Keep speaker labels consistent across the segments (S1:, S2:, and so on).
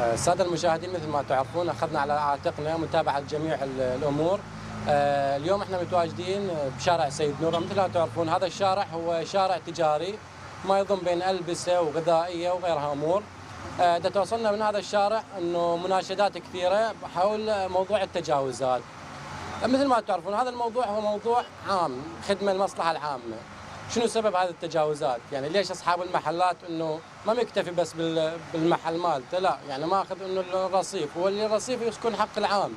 S1: السادة المشاهدين، مثل ما تعرفون أخذنا على عاتقنا متابعة جميع الأمور. اليوم احنا متواجدين بشارع سيد نور. مثل ما تعرفون هذا الشارع هو شارع تجاري ما يضم بين ألبسة وغذائية وغيرها أمور. توصلنا من هذا الشارع أنه مناشدات كثيرة حول موضوع التجاوزات. مثل ما تعرفون هذا الموضوع هو موضوع عام، خدمة المصلحة العامة. شنو سبب هذه التجاوزات؟ يعني ليش أصحاب المحلات أنه ما مكتفي بس بالمحل مالته، لا يعني ماخذ أنه الرصيف، واللي الرصيف يسكن حق العام،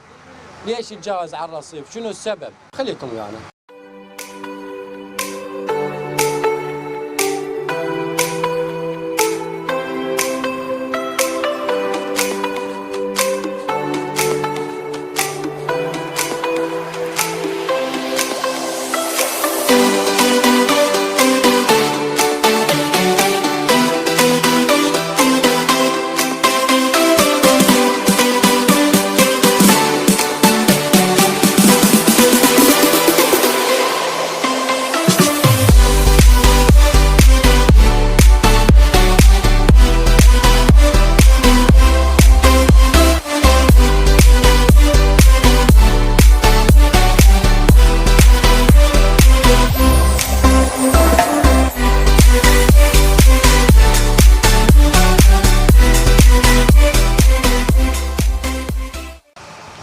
S1: ليش يتجاوز على الرصيف؟ شنو السبب؟ خليكم يعني.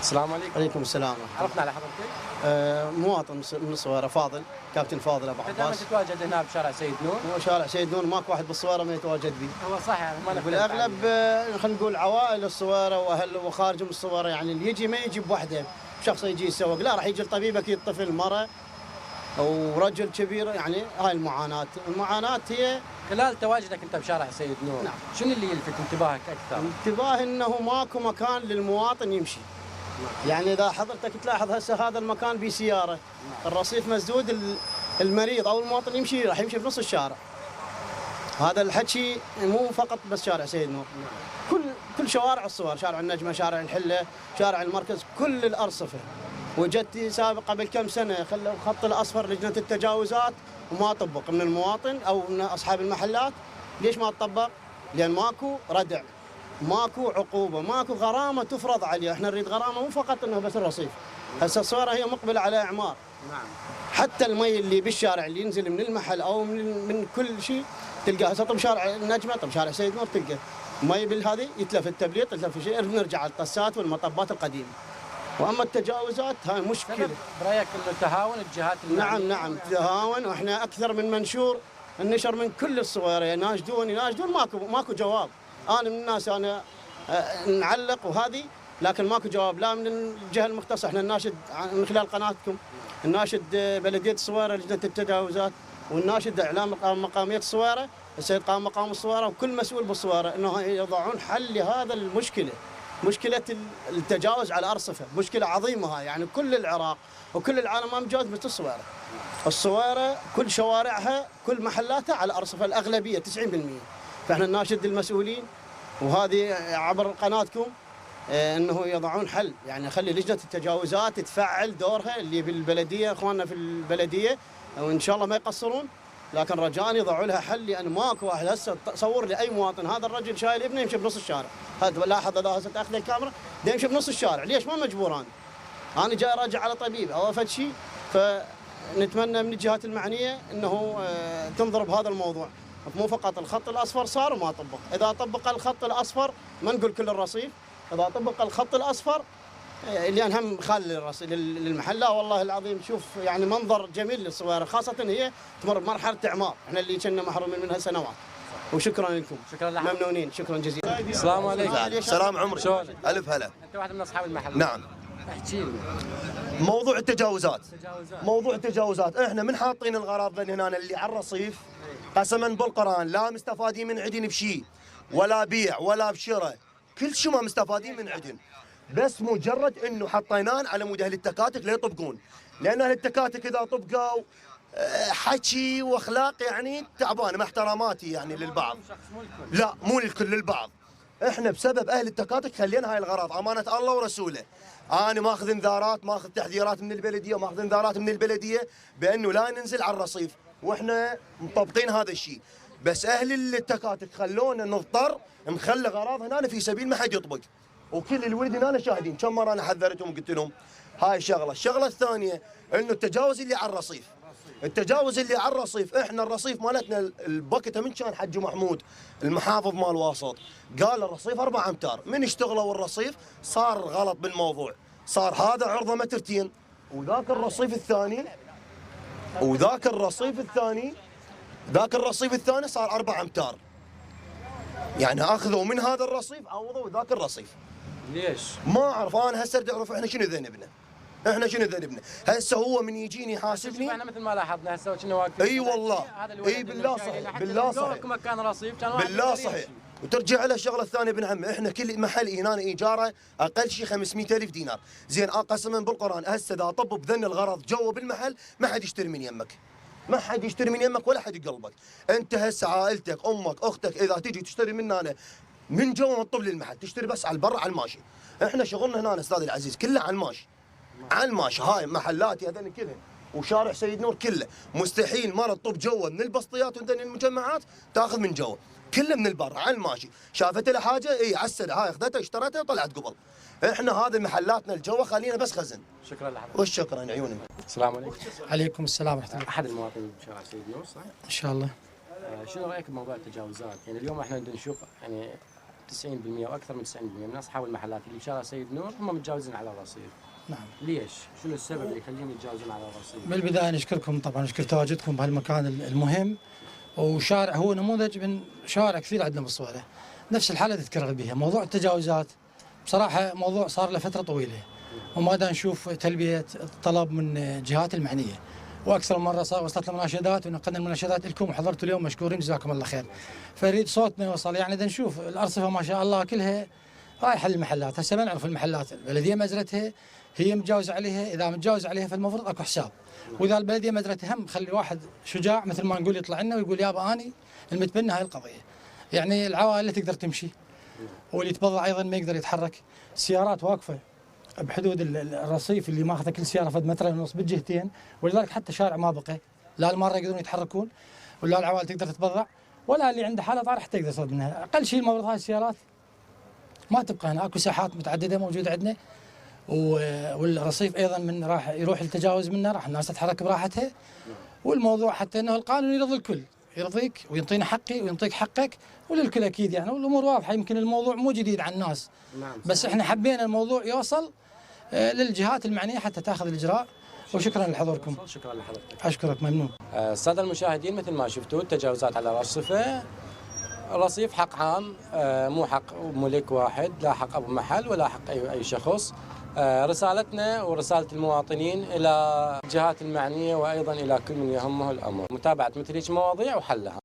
S1: السلام عليكم.
S2: عليكم السلام.
S1: عرفنا على حضرتك؟
S2: مواطن من الصويرة، فاضل، كابتن فاضل ابو
S1: دائما
S2: عباس.
S1: تتواجد هنا بشارع سيد نور؟
S2: هو شارع سيد نور ماكو واحد بالصويرة ما يتواجد به.
S1: هو صح يعني ما
S2: بالاغلب خلينا نقول عوائل الصويرة واهل وخارج من الصويرة، يعني اللي يجي ما يجي بوحده شخص يجي يسوق، لا راح يجي الطبيب اكيد طفل مرة او رجل كبير. يعني هاي المعاناة هي
S1: خلال تواجدك انت بشارع سيد نور.
S2: نعم.
S1: شنو اللي يلفت انتباهك اكثر؟
S2: انتباه انه ماكو مكان للمواطن يمشي. يعني اذا حضرتك تلاحظ هسه هذا المكان بسياره، الرصيف مسدود، المريض او المواطن يمشي راح يمشي بنص الشارع. هذا الحكي مو فقط بس شارع سيد نور، كل شوارع الصور، شارع النجمه، شارع الحله، شارع المركز، كل الارصفه. وجدت سابق قبل كم سنه خلوا الخط الاصفر لجنه التجاوزات وما طبق من المواطن او من اصحاب المحلات. ليش ما تطبق؟ لان ماكو ردع، ماكو عقوبه، ماكو غرامه تفرض عليه. احنا نريد غرامه مو فقط انه بس الرصيف. هسه الصوره هي مقبله على اعمار.
S1: نعم.
S2: حتى المي اللي بالشارع اللي ينزل من المحل او من كل شيء تلقاه. هسه طب شارع النجمه، طب شارع سيد نور، تلقى مي بالهذه يتلف التبليط، يتلف شيء، نرجع على الطسات والمطبات القديمه. واما التجاوزات هاي مشكله.
S1: برايك انه تهاون الجهات
S2: المعنية؟ نعم تهاون، واحنا اكثر من منشور النشر من كل الصور يناشدون ماكو جواب. انا من الناس انا نعلق وهذه، لكن ماكو جواب لا من الجهه المختصه. احنا نناشد من خلال قناتكم، نناشد بلديه الصويره لجنه التجاوزات، ونناشد اعلام مقاميه الصويره، السيد قائم مقام الصويره وكل مسؤول بالصويره انه يضعون حل لهذا المشكله. مشكله التجاوز على الارصفه مشكله عظيمه هاي، يعني كل العراق وكل العالم ما متجاوز مثل الصويره. الصويره كل شوارعها كل محلاتها على الارصفه الاغلبيه 90%. فاحنا نناشد المسؤولين وهذه عبر قناتكم انه يضعون حل، يعني خلي لجنه التجاوزات تفعل دورها اللي بالبلديه، اخواننا في البلديه، وان شاء الله ما يقصرون، لكن رجاء يضعوا لها حل. لان ماكو واحد هسه تصور لاي مواطن هذا الرجل شايل ابنه يمشي بنص الشارع. هذا لاحظ اذا هسه تاخذ الكاميرا ده يمشي بنص الشارع، ليش ما مجبور؟ انا جاي راجع على طبيب او افد شيء. فنتمنى من الجهات المعنيه انه تنظر بهذا الموضوع. مو فقط الخط الاصفر صار وما طبق، اذا طبق الخط الاصفر ما نقول كل الرصيف، اذا طبق الخط الاصفر اللي هم خال للمحل. لا والله العظيم شوف يعني منظر جميل للصويره، خاصه هي تمر بمرحله اعمار، احنا اللي كنا محرومين منها سنوات. وشكرا لكم،
S1: شكرا لك،
S2: ممنونين، شكرا جزيلا.
S1: السلام عليكم.
S3: سلام عمري.
S1: شلون؟
S3: الف هلا.
S1: انت واحد من اصحاب المحل.
S3: نعم.
S1: احكي لي.
S3: موضوع التجاوزات. موضوع التجاوزات، احنا من حاطين الغراض هنا اللي على الرصيف قسما بالقران لا مستفادين من عدن بشيء، ولا بيع ولا بشراء، كل شيء ما مستفادين من عدن، بس مجرد انه حطيناه على مود اهل التكاتك لا يطبقون. لان اهل التكاتك اذا طبقوا حكي واخلاق يعني تعبانه، مع احتراماتي يعني للبعض. لا مو للكل، للبعض. احنا بسبب اهل التكاتك خلينا هاي الغراض امانه الله ورسوله. انا ماخذ انذارات، ماخذ تحذيرات من البلديه، وماخذ انذارات من البلديه بانه لا ننزل على الرصيف، واحنا مطبقين هذا الشيء. بس اهل التكاتك خلونا نضطر نخلي غراض هنا في سبيل ما حد يطبق. وكل الولد هنا شاهدين كم مره انا حذرتهم وقلت لهم هاي شغله. الشغله الثانيه انه التجاوز اللي على الرصيف، التجاوز اللي على الرصيف، احنا الرصيف مالتنا البكته من كان حج محمود المحافظ مال واسط قال الرصيف 4 امتار، من اشتغلوا الرصيف صار غلط بالموضوع، صار هذا عرضه مترتين وذاك الرصيف الثاني وذاك الرصيف الثاني ذاك الرصيف الثاني صار 4 امتار. يعني اخذوا من هذا الرصيف عوضوا ذاك الرصيف.
S1: ليش؟
S3: ما اعرف انا هسه بدي اعرف احنا شنو ذنبنا؟ احنا شنو ذنبنا؟ هسه هو من يجيني يحاسبني
S1: احنا مثل ما لاحظنا هسه كنا واقفين.
S3: اي والله اي بالله صحيح بالله صحيح
S1: مكان رصيف كان
S3: بالله صحيح. وترجع على الشغله الثانيه بن عمي، احنا كل محل هنا ايجاره اقل شيء 500,000 دينار، زين قسما بالقران هسه اذا طب بذن الغرض جوا بالمحل ما حد يشتري من يمك. ما حد يشتري من يمك ولا حد يقلبك، انت هسه عائلتك امك اختك اذا تجي تشتري منا أنا من جوا ما تطب للمحل، تشتري بس على البر على الماشي. احنا شغلنا هنا استاذ العزيز كله على الماشي. على الماشي هاي محلاتي هذول كلهم وشارع سيد نور كله، مستحيل ما تطب جوا من البسطيات ومن المجمعات تاخذ من جوا، كله من البر على الماشي. شافت له حاجه اي على السريع هاي اخذتها اشتريتها طلعت قبل. احنا هذه محلاتنا الجوا خلينا بس خزن.
S1: شكرا لحضرتك.
S3: والشكرا عيوني.
S1: السلام عليكم.
S4: عليكم السلام ورحمة الله.
S1: احد المواطنين بشارع سيد نور صح؟
S4: إن شاء الله.
S1: شنو رايك بموضوع التجاوزات؟ يعني اليوم احنا نشوف يعني 90% واكثر من 90% من اصحاب المحلات اللي بشارع سيد نور هم متجاوزين على الرصيف.
S4: نعم.
S1: ليش؟ شنو السبب اللي يخليهم يتجاوزون على الرصيف؟
S4: بالبداية نشكركم طبعا، نشكر تواجدكم بهالمكان المهم، وشارع هو نموذج من شوارع كثير عندنا بالصويرة. نفس الحالة تتكرر بها، موضوع التجاوزات بصراحة موضوع صار له فترة طويلة، وما دا نشوف تلبية الطلب من الجهات المعنية، واكثر من مره وصلت لنا مناشدات ونقلنا المناشدات لكم وحضرتوا اليوم مشكورين جزاكم الله خير. فنريد صوتنا يوصل، يعني دا نشوف الارصفه ما شاء الله كلها رايحه للمحلات، هسه ما نعرف المحلات البلديه مزرتها هي متجاوزه عليها، اذا متجاوز عليها فالمفروض اكو حساب، واذا البلديه مزرتها هم خلي واحد شجاع مثل ما نقول يطلع لنا ويقول يابا اني المتبنى هاي القضيه. يعني العوائل تقدر تمشي واللي يتبضع ايضا ما يقدر يتحرك، السيارات واقفه بحدود الرصيف اللي ماخذه كل سياره فد متر ونص بالجهتين، ولذلك حتى شارع ما بقى، لا المره يقدرون يتحركون ولا العوائل تقدر تتبضع ولا اللي عنده حاله طارح تقدر تصعد منها، اقل شيء المفروض هاي السيارات ما تبقى هنا، اكو ساحات متعدده موجوده عندنا، والرصيف ايضا من راح يروح التجاوز منه راح الناس تتحرك براحتها، والموضوع حتى انه القانون يرضي الكل، يرضيك وينطينا حقي وينطيك حقك وللكل اكيد يعني، والامور واضحه، يمكن الموضوع مو جديد على الناس. بس احنا حبينا الموضوع يوصل للجهات المعنيه حتى تاخذ الاجراء، وشكرا لحضوركم.
S1: شكرا لحضرتك.
S4: اشكرك ممنون.
S1: الساده المشاهدين مثل ما شفتوا التجاوزات على الرصفه، الرصيف حق عام مو حق ملك واحد، لا حق ابو محل ولا حق اي شخص. رسالتنا ورساله المواطنين الى الجهات المعنيه وايضا الى كل من يهمه الامر، متابعه مثل هيك مواضيع وحلها.